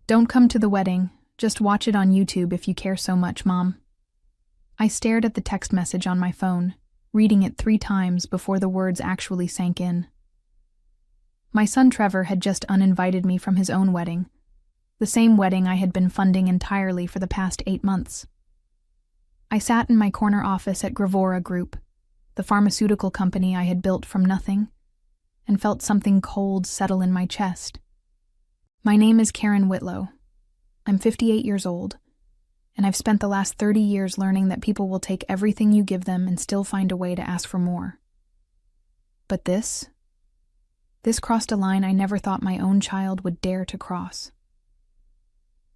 Don't come to the wedding. Just watch it on YouTube if you care so much, Mom. I stared at the text message on my phone, reading it 3 times before the words actually sank in. My son Trevor had just uninvited me from his own wedding, the same wedding I had been funding entirely for the past 8 months. I sat in my corner office at Gravora Group, the pharmaceutical company I had built from nothing, and felt something cold settle in my chest. My name is Karen Whitlow. I'm 58 years old, and I've spent the last 30 years learning that people will take everything you give them and still find a way to ask for more. But this crossed a line I never thought my own child would dare to cross.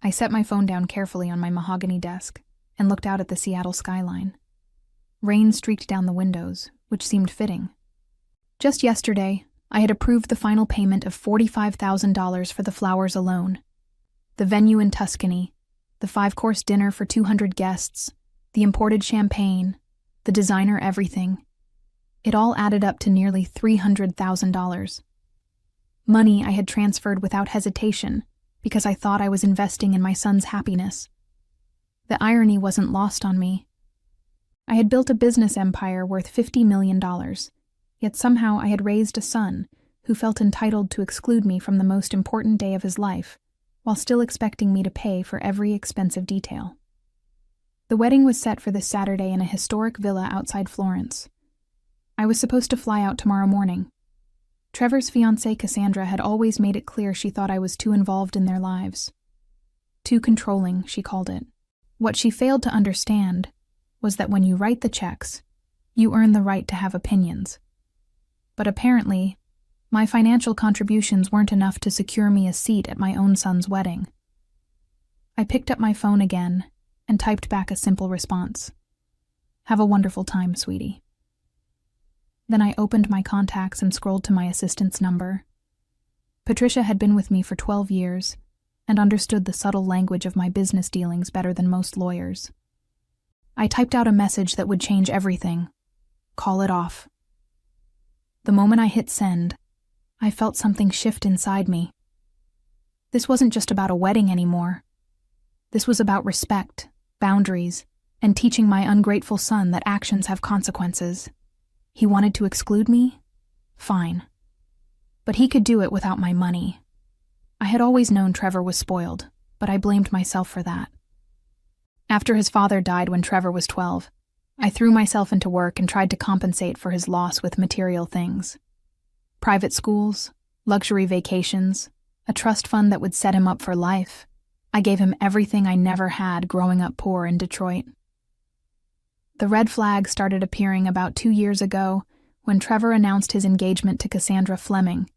I set my phone down carefully on my mahogany desk and looked out at the Seattle skyline. Rain streaked down the windows, which seemed fitting. Just yesterday, I had approved the final payment of $45,000 for the flowers alone. The venue in Tuscany, the 5-course dinner for 200 guests, the imported champagne, the designer everything. It all added up to nearly $300,000. Money I had transferred without hesitation because I thought I was investing in my son's happiness. The irony wasn't lost on me. I had built a business empire worth $50 million, yet somehow I had raised a son who felt entitled to exclude me from the most important day of his life, while still expecting me to pay for every expensive detail. The wedding was set for this Saturday in a historic villa outside Florence. I was supposed to fly out tomorrow morning. Trevor's fiancée Cassandra had always made it clear she thought I was too involved in their lives. Too controlling, she called it. What she failed to understand was that when you write the checks, you earn the right to have opinions. But apparently, my financial contributions weren't enough to secure me a seat at my own son's wedding. I picked up my phone again and typed back a simple response. Have a wonderful time, sweetie. Then I opened my contacts and scrolled to my assistant's number. Patricia had been with me for 12 years and understood the subtle language of my business dealings better than most lawyers. I typed out a message that would change everything. Call it off. The moment I hit send, I felt something shift inside me. This wasn't just about a wedding anymore. This was about respect, boundaries, and teaching my ungrateful son that actions have consequences. He wanted to exclude me? Fine. But he could do it without my money. I had always known Trevor was spoiled, but I blamed myself for that. After his father died when Trevor was 12, I threw myself into work and tried to compensate for his loss with material things. Private schools, luxury vacations, a trust fund that would set him up for life. I gave him everything I never had growing up poor in Detroit. The red flag started appearing about 2 years ago when Trevor announced his engagement to Cassandra Fleming,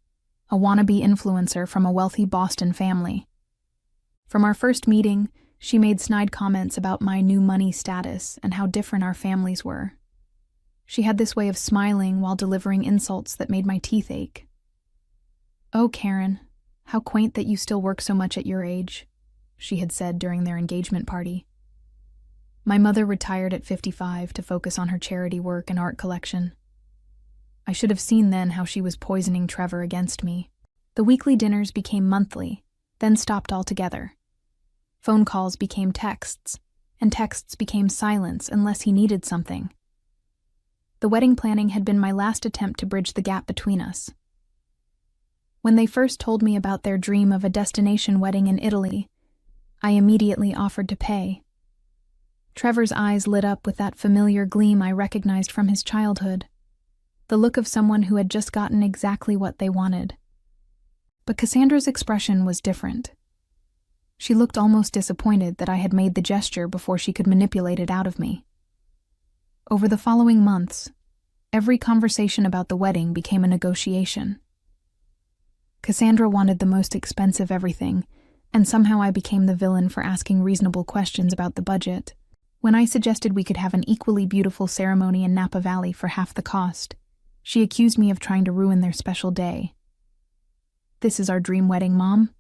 a wannabe influencer from a wealthy Boston family. From our first meeting, she made snide comments about my new money status and how different our families were. She had this way of smiling while delivering insults that made my teeth ache. "Oh, Karen, how quaint that you still work so much at your age," she had said during their engagement party. My mother retired at 55 to focus on her charity work and art collection. I should have seen then how she was poisoning Trevor against me. The weekly dinners became monthly, then stopped altogether. Phone calls became texts, and texts became silence unless he needed something. The wedding planning had been my last attempt to bridge the gap between us. When they first told me about their dream of a destination wedding in Italy, I immediately offered to pay. Trevor's eyes lit up with that familiar gleam I recognized from his childhood, the look of someone who had just gotten exactly what they wanted. But Cassandra's expression was different. She looked almost disappointed that I had made the gesture before she could manipulate it out of me. Over the following months, every conversation about the wedding became a negotiation. Cassandra wanted the most expensive everything, and somehow I became the villain for asking reasonable questions about the budget. When I suggested we could have an equally beautiful ceremony in Napa Valley for half the cost, she accused me of trying to ruin their special day. "This is our dream wedding, Mom,"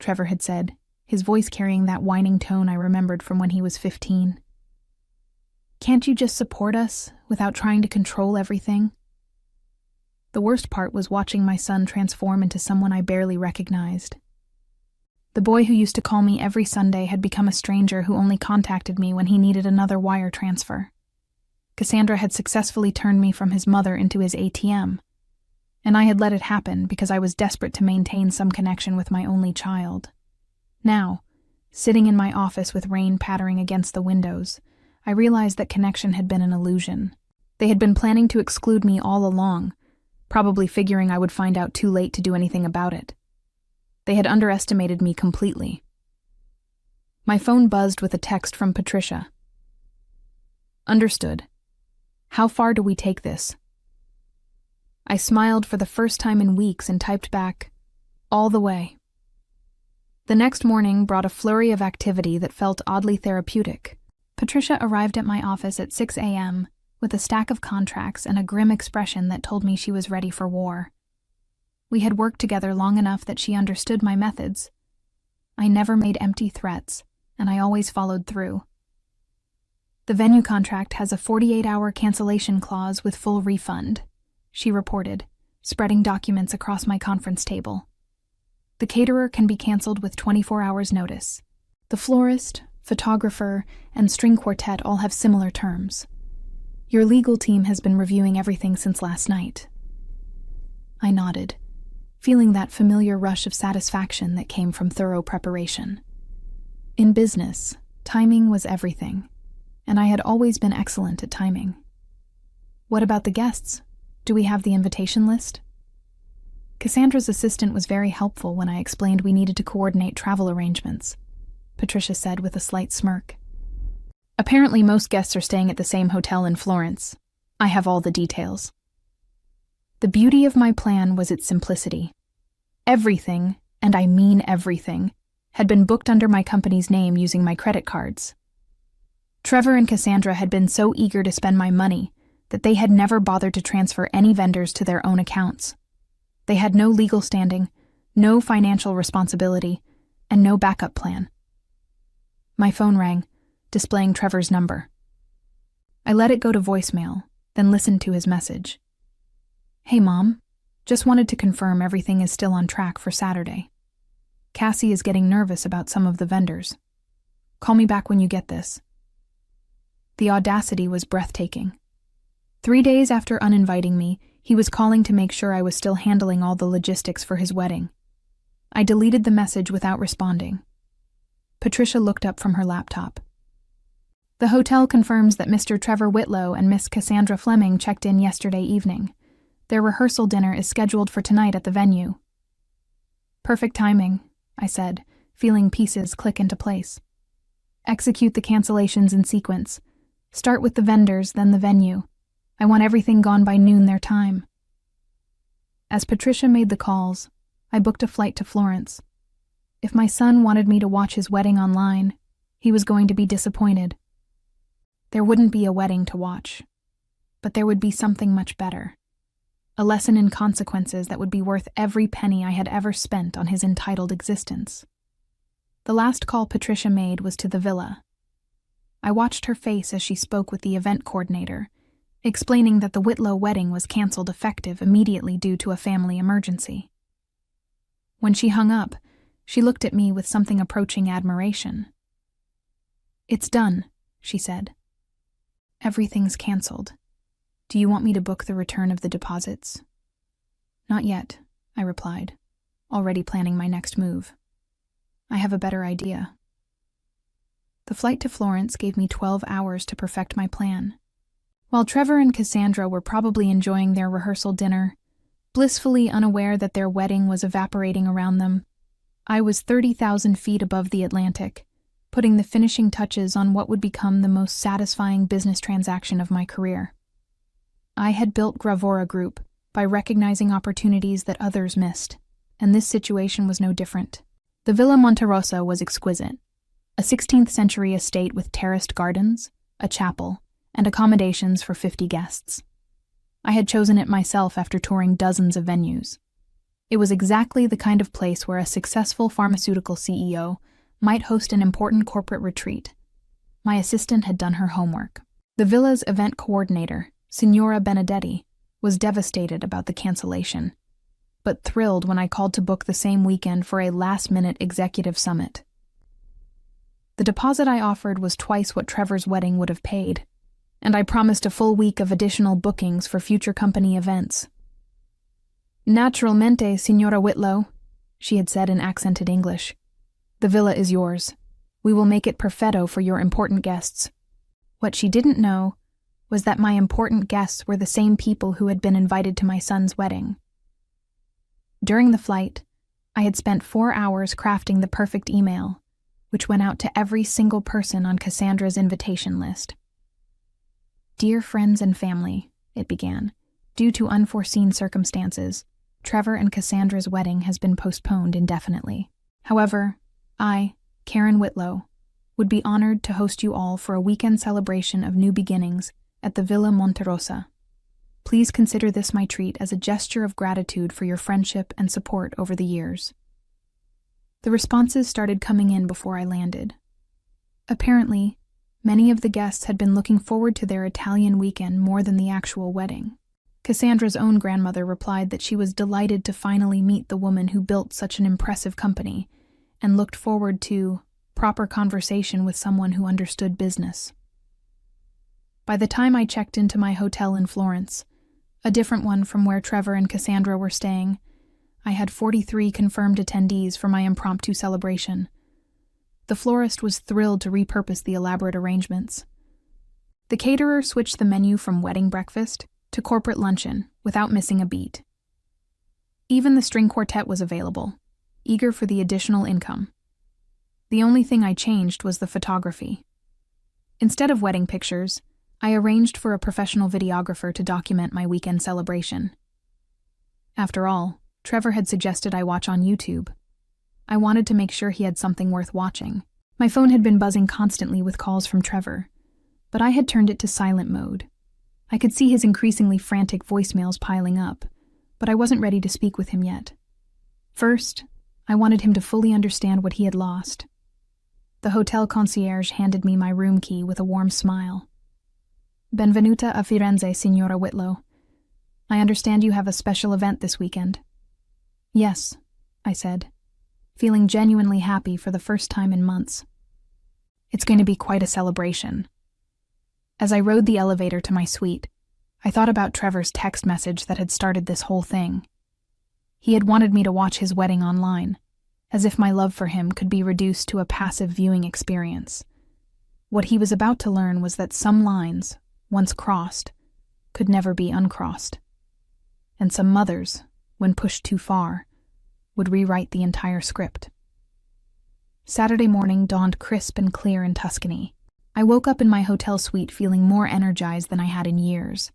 Trevor had said, his voice carrying that whining tone I remembered from when he was 15. "Can't you just support us without trying to control everything?" The worst part was watching my son transform into someone I barely recognized. The boy who used to call me every Sunday had become a stranger who only contacted me when he needed another wire transfer. Cassandra had successfully turned me from his mother into his ATM, and I had let it happen because I was desperate to maintain some connection with my only child. Now, sitting in my office with rain pattering against the windows, I realized that connection had been an illusion. They had been planning to exclude me all along, probably figuring I would find out too late to do anything about it. They had underestimated me completely. My phone buzzed with a text from Patricia. Understood. How far do we take this? I smiled for the first time in weeks and typed back, all the way. The next morning brought a flurry of activity that felt oddly therapeutic. Patricia arrived at my office at 6 a.m. with a stack of contracts and a grim expression that told me she was ready for war. We had worked together long enough that she understood my methods. I never made empty threats, and I always followed through. The venue contract has a 48-hour cancellation clause with full refund, she reported, spreading documents across my conference table. The caterer can be canceled with 24 hours notice. The florist, photographer, and string quartet all have similar terms. Your legal team has been reviewing everything since last night. I nodded, feeling that familiar rush of satisfaction that came from thorough preparation. In business, timing was everything, and I had always been excellent at timing. What about the guests? Do we have the invitation list? Cassandra's assistant was very helpful when I explained we needed to coordinate travel arrangements, Patricia said with a slight smirk. Apparently most guests are staying at the same hotel in Florence. I have all the details. The beauty of my plan was its simplicity. Everything, and I mean everything, had been booked under my company's name using my credit cards. Trevor and Cassandra had been so eager to spend my money that they had never bothered to transfer any vendors to their own accounts. They had no legal standing, no financial responsibility, and no backup plan. My phone rang, displaying Trevor's number. I let it go to voicemail, then listened to his message. Hey, Mom. Just wanted to confirm everything is still on track for Saturday. Cassie is getting nervous about some of the vendors. Call me back when you get this. The audacity was breathtaking. 3 days after uninviting me, he was calling to make sure I was still handling all the logistics for his wedding. I deleted the message without responding. Patricia looked up from her laptop. The hotel confirms that Mr. Trevor Whitlow and Miss Cassandra Fleming checked in yesterday evening. Their rehearsal dinner is scheduled for tonight at the venue. Perfect timing, I said, feeling pieces click into place. Execute the cancellations in sequence. Start with the vendors, then the venue. I want everything gone by noon their time. As Patricia made the calls, I booked a flight to Florence. If my son wanted me to watch his wedding online, he was going to be disappointed. There wouldn't be a wedding to watch, but there would be something much better. A lesson in consequences that would be worth every penny I had ever spent on his entitled existence. The last call Patricia made was to the villa. I watched her face as she spoke with the event coordinator, explaining that the Whitlow wedding was canceled effective immediately due to a family emergency. When she hung up, she looked at me with something approaching admiration. It's done, she said. Everything's canceled. Do you want me to book the return of the deposits? Not yet, I replied, already planning my next move. I have a better idea. The flight to Florence gave me 12 hours to perfect my plan. While Trevor and Cassandra were probably enjoying their rehearsal dinner, blissfully unaware that their wedding was evaporating around them, I was 30,000 feet above the Atlantic, putting the finishing touches on what would become the most satisfying business transaction of my career. I had built Gravora Group by recognizing opportunities that others missed, and this situation was no different. The Villa Monterosa was exquisite, a 16th-century estate with terraced gardens, a chapel, and accommodations for 50 guests. I had chosen it myself after touring dozens of venues. It was exactly the kind of place where a successful pharmaceutical CEO might host an important corporate retreat. My assistant had done her homework. The villa's event coordinator, Signora Benedetti, was devastated about the cancellation. but thrilled when I called to book the same weekend for a last-minute executive summit. The deposit I offered was twice what Trevor's wedding would have paid, and I promised a full week of additional bookings for future company events. "Naturalmente, Signora Whitlow," she had said in accented English. "The villa is yours. We will make it perfetto for your important guests." What she didn't know was that my important guests were the same people who had been invited to my son's wedding. During the flight, I had spent 4 hours crafting the perfect email, which went out to every single person on Cassandra's invitation list. "Dear friends and family," it began, "due to unforeseen circumstances, Trevor and Cassandra's wedding has been postponed indefinitely. However, I, Karen Whitlow, would be honored to host you all for a weekend celebration of new beginnings at the Villa Monterosa. Please consider this my treat as a gesture of gratitude for your friendship and support over the years." The responses started coming in before I landed. Apparently, many of the guests had been looking forward to their Italian weekend more than the actual wedding. Cassandra's own grandmother replied that she was delighted to finally meet the woman who built such an impressive company and looked forward to proper conversation with someone who understood business. By the time I checked into my hotel in Florence, a different one from where Trevor and Cassandra were staying, I had 43 confirmed attendees for my impromptu celebration. The florist was thrilled to repurpose the elaborate arrangements. The caterer switched the menu from wedding breakfast to corporate luncheon without missing a beat. Even the string quartet was available, eager for the additional income. The only thing I changed was the photography. Instead of wedding pictures, I arranged for a professional videographer to document my weekend celebration. After all, Trevor had suggested I watch on YouTube. I wanted to make sure he had something worth watching. My phone had been buzzing constantly with calls from Trevor, but I had turned it to silent mode. I could see his increasingly frantic voicemails piling up, but I wasn't ready to speak with him yet. First, I wanted him to fully understand what he had lost. The hotel concierge handed me my room key with a warm smile. "Benvenuta a Firenze, Signora Whitlow. I understand you have a special event this weekend." "Yes," I said, feeling genuinely happy for the first time in months. "It's going to be quite a celebration." As I rode the elevator to my suite, I thought about Trevor's text message that had started this whole thing. He had wanted me to watch his wedding online, as if my love for him could be reduced to a passive viewing experience. What he was about to learn was that some lines, once crossed, could never be uncrossed. And some mothers, when pushed too far, would rewrite the entire script. Saturday morning dawned crisp and clear in Tuscany. I woke up in my hotel suite feeling more energized than I had in years,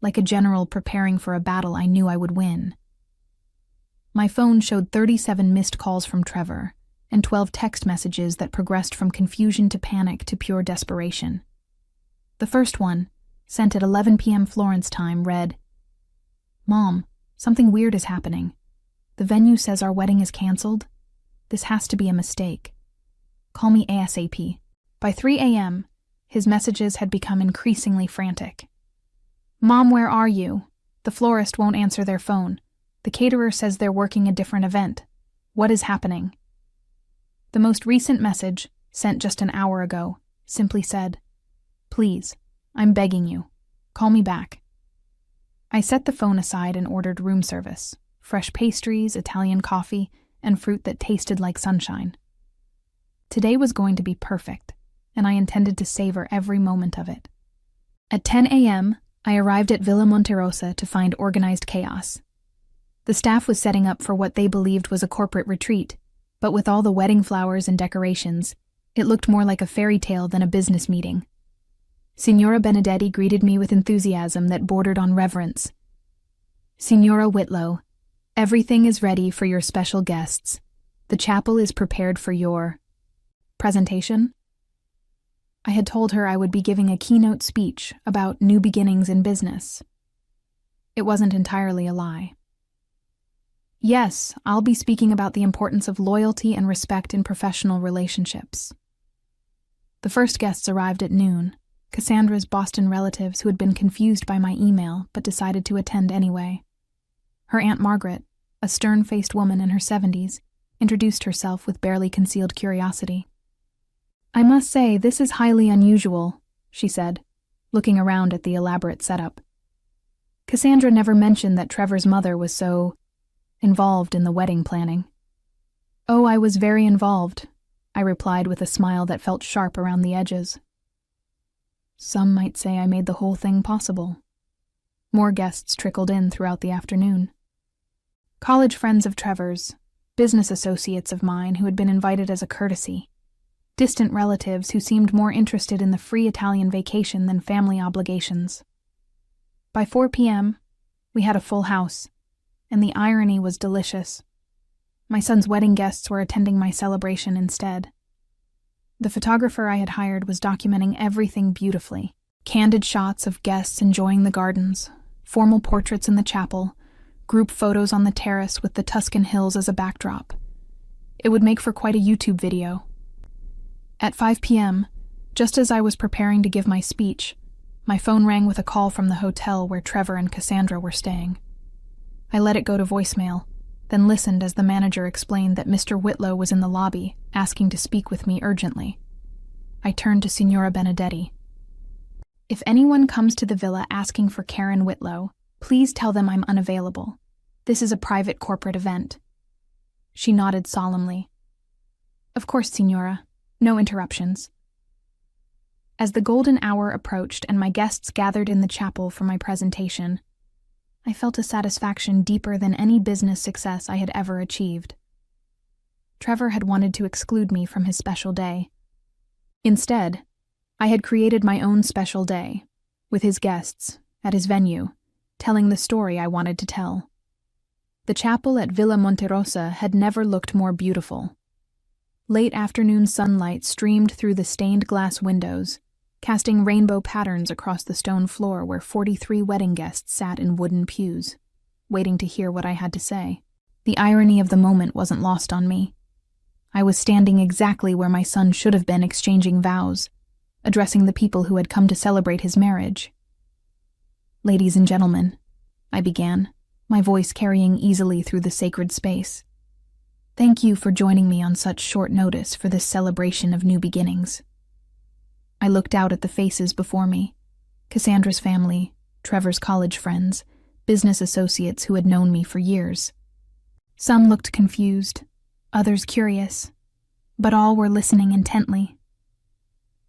like a general preparing for a battle I knew I would win. My phone showed 37 missed calls from Trevor and 12 text messages that progressed from confusion to panic to pure desperation. The first one, sent at 11 p.m. Florence time, read, "Mom, something weird is happening. The venue says our wedding is canceled. This has to be a mistake. Call me ASAP." By 3 a.m., his messages had become increasingly frantic. "Mom, where are you? The florist won't answer their phone. The caterer says they're working a different event. What is happening?" The most recent message, sent just an hour ago, simply said, "Please, I'm begging you. Call me back." I set the phone aside and ordered room service, fresh pastries, Italian coffee, and fruit that tasted like sunshine. Today was going to be perfect, and I intended to savor every moment of it. At 10 a.m., I arrived at Villa Monterosa to find organized chaos. The staff was setting up for what they believed was a corporate retreat, but with all the wedding flowers and decorations, it looked more like a fairy tale than a business meeting. Signora Benedetti greeted me with enthusiasm that bordered on reverence. "Signora Whitlow, everything is ready for your special guests. The chapel is prepared for your presentation." I had told her I would be giving a keynote speech about new beginnings in business. It wasn't entirely a lie. Yes, I'll be speaking about the importance of loyalty and respect in professional relationships. The first guests arrived at noon, Cassandra's Boston relatives who had been confused by my email but decided to attend anyway. Her Aunt Margaret, a stern-faced woman in her 70s, introduced herself with barely concealed curiosity. "I must say, this is highly unusual," she said, looking around at the elaborate setup. Cassandra never mentioned that Trevor's mother was so involved in the wedding planning. "Oh, I was very involved," I replied with a smile that felt sharp around the edges. "Some might say I made the whole thing possible." More guests trickled in throughout the afternoon. College friends of Trevor's, business associates of mine who had been invited as a courtesy, distant relatives who seemed more interested in the free Italian vacation than family obligations. By 4 p.m., we had a full house, and the irony was delicious. My son's wedding guests were attending my celebration instead. The photographer I had hired was documenting everything beautifully. Candid shots of guests enjoying the gardens, formal portraits in the chapel, group photos on the terrace with the Tuscan hills as a backdrop. It would make for quite a YouTube video. At 5 p.m., just as I was preparing to give my speech, my phone rang with a call from the hotel where Trevor and Cassandra were staying. I let it go to voicemail, then listened as the manager explained that Mr. Whitlow was in the lobby, asking to speak with me urgently. I turned to Signora Benedetti. "If anyone comes to the villa asking for Karen Whitlow, please tell them I'm unavailable. This is a private corporate event." She nodded solemnly. "Of course, Signora. No interruptions." As the golden hour approached and my guests gathered in the chapel for my presentation, I felt a satisfaction deeper than any business success I had ever achieved. Trevor had wanted to exclude me from his special day. Instead, I had created my own special day, with his guests, at his venue, telling the story I wanted to tell. The chapel at Villa Monterosa had never looked more beautiful. Late afternoon sunlight streamed through the stained glass windows, casting rainbow patterns across the stone floor where 43 wedding guests sat in wooden pews, waiting to hear what I had to say. The irony of the moment wasn't lost on me. I was standing exactly where my son should have been exchanging vows, addressing the people who had come to celebrate his marriage. "Ladies and gentlemen," I began, my voice carrying easily through the sacred space. "Thank you for joining me on such short notice for this celebration of new beginnings." I looked out at the faces before me, Cassandra's family, Trevor's college friends, business associates who had known me for years. Some looked confused, others curious, but all were listening intently.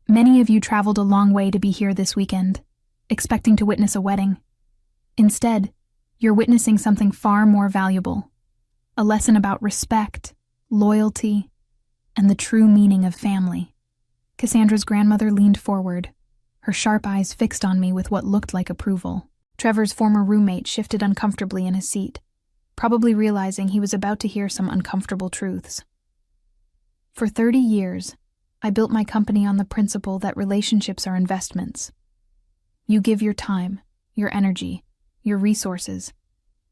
"Many of you traveled a long way to be here this weekend, expecting to witness a wedding. Instead, you're witnessing something far more valuable, a lesson about respect, loyalty, and the true meaning of family." Cassandra's grandmother leaned forward, her sharp eyes fixed on me with what looked like approval. Trevor's former roommate shifted uncomfortably in his seat, probably realizing he was about to hear some uncomfortable truths. "For 30 years, I built my company on the principle that relationships are investments. You give your time, your energy, your resources,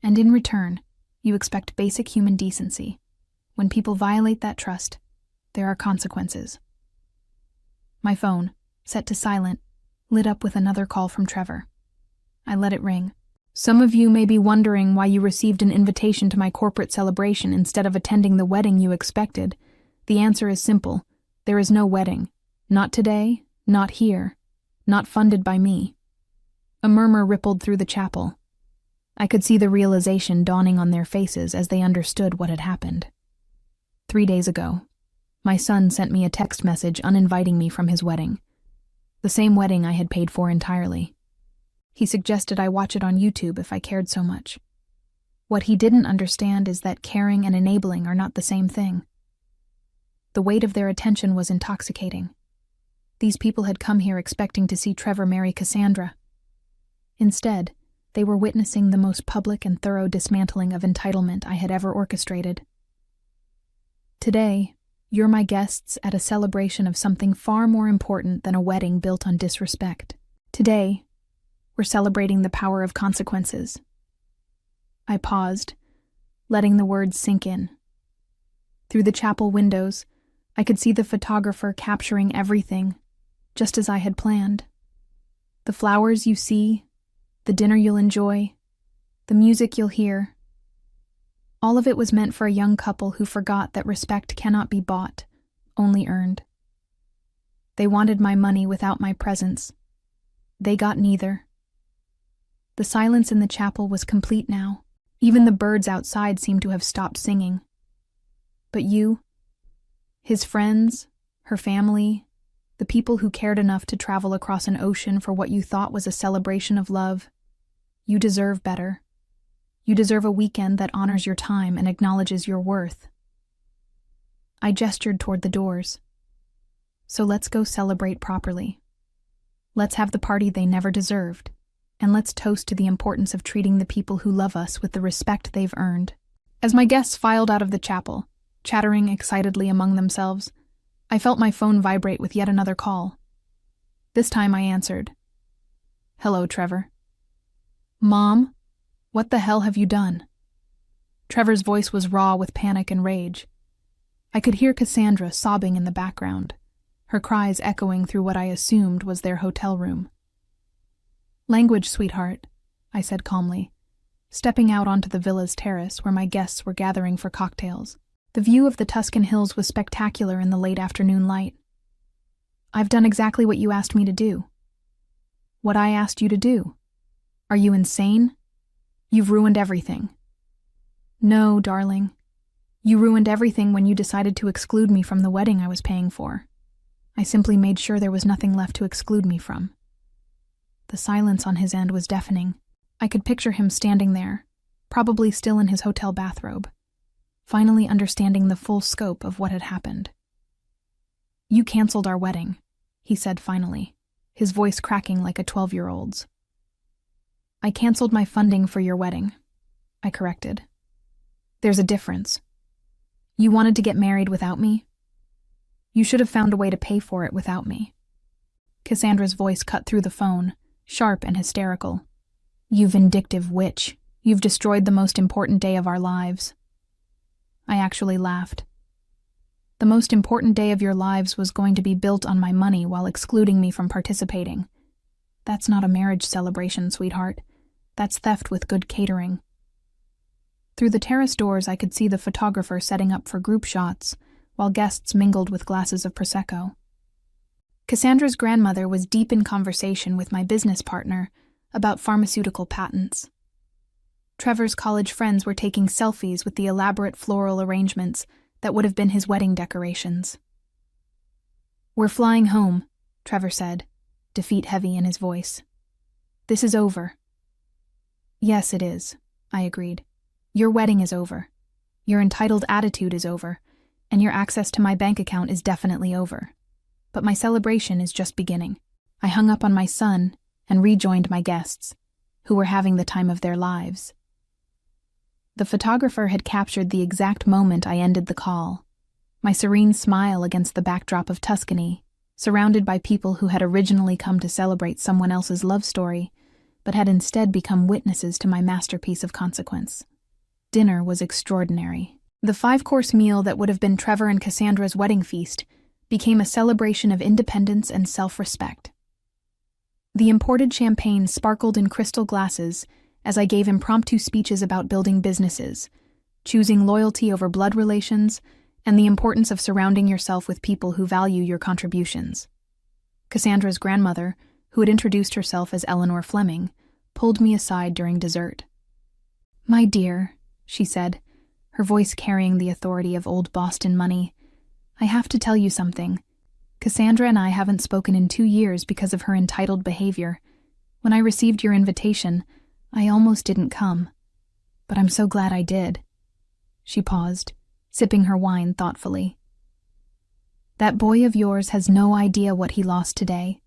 and in return, you expect basic human decency. When people violate that trust, there are consequences." My phone, set to silent, lit up with another call from Trevor. I let it ring. "Some of you may be wondering why you received an invitation to my corporate celebration instead of attending the wedding you expected. The answer is simple. There is no wedding. Not today, not here, not funded by me." A murmur rippled through the chapel. I could see the realization dawning on their faces as they understood what had happened. 3 days ago, my son sent me a text message uninviting me from his wedding, the same wedding I had paid for entirely. He suggested I watch it on YouTube if I cared so much. What he didn't understand is that caring and enabling are not the same thing. The weight of their attention was intoxicating. These people had come here expecting to see Trevor marry Cassandra. Instead, they were witnessing the most public and thorough dismantling of entitlement I had ever orchestrated. Today, you're my guests at a celebration of something far more important than a wedding built on disrespect. Today, we're celebrating the power of consequences. I paused, letting the words sink in. Through the chapel windows, I could see the photographer capturing everything, just as I had planned. The flowers you see, the dinner you'll enjoy, the music you'll hear. All of it was meant for a young couple who forgot that respect cannot be bought, only earned. They wanted my money without my presence. They got neither. The silence in the chapel was complete now. Even the birds outside seemed to have stopped singing. But you, his friends, her family, the people who cared enough to travel across an ocean for what you thought was a celebration of love, you deserve better. You deserve a weekend that honors your time and acknowledges your worth. I gestured toward the doors. So let's go celebrate properly. Let's have the party they never deserved, and let's toast to the importance of treating the people who love us with the respect they've earned. As my guests filed out of the chapel, chattering excitedly among themselves, I felt my phone vibrate with yet another call. This time I answered. "Hello, Trevor." "Mom? What the hell have you done?" Trevor's voice was raw with panic and rage. I could hear Cassandra sobbing in the background, her cries echoing through what I assumed was their hotel room. "Language, sweetheart," I said calmly, stepping out onto the villa's terrace where my guests were gathering for cocktails. The view of the Tuscan hills was spectacular in the late afternoon light. "I've done exactly what you asked me to do." "What I asked you to do? Are you insane? You've ruined everything." "No, darling. You ruined everything when you decided to exclude me from the wedding I was paying for. I simply made sure there was nothing left to exclude me from." The silence on his end was deafening. I could picture him standing there, probably still in his hotel bathrobe, finally understanding the full scope of what had happened. "You canceled our wedding," he said finally, his voice cracking like a 12-year-old's. "I canceled my funding for your wedding," I corrected. "There's a difference. You wanted to get married without me? You should have found a way to pay for it without me." Cassandra's voice cut through the phone, sharp and hysterical. "You vindictive witch. You've destroyed the most important day of our lives." I actually laughed. The most important day of your lives was going to be built on my money while excluding me from participating. That's not a marriage celebration, sweetheart. That's theft with good catering. Through the terrace doors, I could see the photographer setting up for group shots, while guests mingled with glasses of Prosecco. Cassandra's grandmother was deep in conversation with my business partner about pharmaceutical patents. Trevor's college friends were taking selfies with the elaborate floral arrangements that would have been his wedding decorations. "We're flying home," Trevor said, defeat heavy in his voice. "This is over." "Yes, it is," I agreed. "Your wedding is over. Your entitled attitude is over, and your access to my bank account is definitely over. But my celebration is just beginning." I hung up on my son and rejoined my guests, who were having the time of their lives. The photographer had captured the exact moment I ended the call, my serene smile against the backdrop of Tuscany, surrounded by people who had originally come to celebrate someone else's love story, but had instead become witnesses to my masterpiece of consequence. Dinner was extraordinary. The 5-course meal that would have been Trevor and Cassandra's wedding feast became a celebration of independence and self-respect. The imported champagne sparkled in crystal glasses as I gave impromptu speeches about building businesses, choosing loyalty over blood relations, and the importance of surrounding yourself with people who value your contributions. Cassandra's grandmother, who had introduced herself as Eleanor Fleming, pulled me aside during dessert. "My dear," she said, her voice carrying the authority of old Boston money, "I have to tell you something. Cassandra and I haven't spoken in 2 years because of her entitled behavior. When I received your invitation, I almost didn't come. But I'm so glad I did." She paused, sipping her wine thoughtfully. "That boy of yours has no idea what he lost today,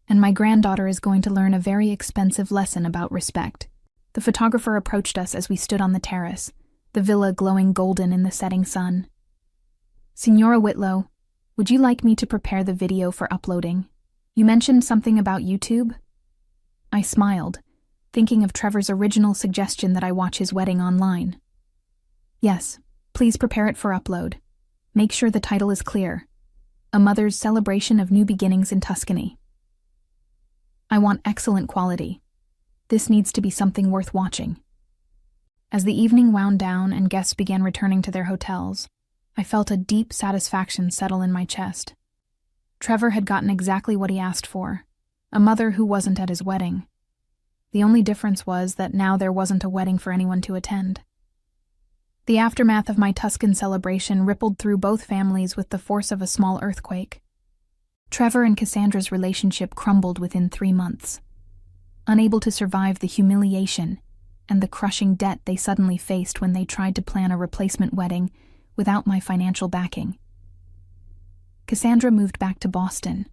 and my granddaughter is going to learn a very expensive lesson about respect." The photographer approached us as we stood on the terrace, the villa glowing golden in the setting sun. "Signora Whitlow, would you like me to prepare the video for uploading? You mentioned something about YouTube?" I smiled, thinking of Trevor's original suggestion that I watch his wedding online. "Yes, please prepare it for upload. Make sure the title is clear. A Mother's Celebration of New Beginnings in Tuscany. I want excellent quality. This needs to be something worth watching." As the evening wound down and guests began returning to their hotels, I felt a deep satisfaction settle in my chest. Trevor had gotten exactly what he asked for, a mother who wasn't at his wedding. The only difference was that now there wasn't a wedding for anyone to attend. The aftermath of my Tuscan celebration rippled through both families with the force of a small earthquake. Trevor and Cassandra's relationship crumbled within 3 months. Unable to survive the humiliation and the crushing debt they suddenly faced when they tried to plan a replacement wedding without my financial backing. Cassandra moved back to Boston,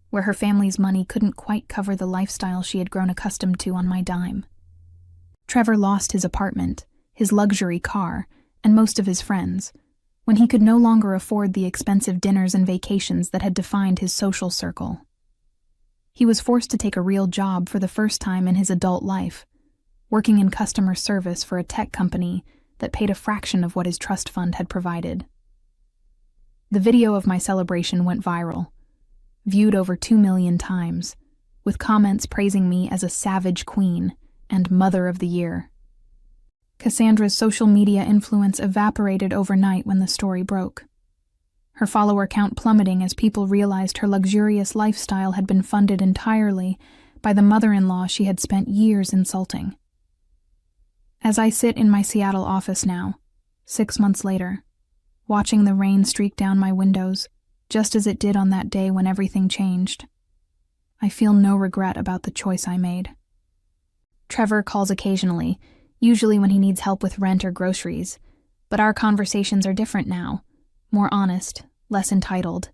where her family's money couldn't quite cover the lifestyle she had grown accustomed to on my dime. Trevor lost his apartment, his luxury car, and most of his friends, when he could no longer afford the expensive dinners and vacations that had defined his social circle. He was forced to take a real job for the first time in his adult life, working in customer service for a tech company that paid a fraction of what his trust fund had provided. The video of my celebration went viral, viewed over 2 million times, with comments praising me as a savage queen and Mother of the Year. Cassandra's social media influence evaporated overnight when the story broke, her follower count plummeting as people realized her luxurious lifestyle had been funded entirely by the mother-in-law she had spent years insulting. As I sit in my Seattle office now, 6 months later, watching the rain streak down my windows, just as it did on that day when everything changed, I feel no regret about the choice I made. Trevor calls occasionally, usually when he needs help with rent or groceries, but our conversations are different now, more honest, less entitled.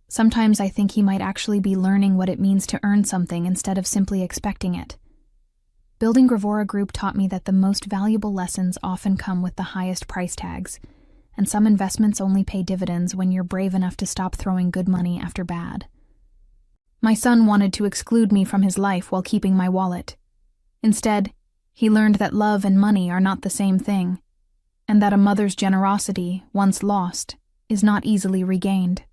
Sometimes I think he might actually be learning what it means to earn something instead of simply expecting it. Building Gravora Group taught me that the most valuable lessons often come with the highest price tags, and some investments only pay dividends when you're brave enough to stop throwing good money after bad. My son wanted to exclude me from his life while keeping my wallet. Instead, he learned that love and money are not the same thing, and that a mother's generosity, once lost, is not easily regained.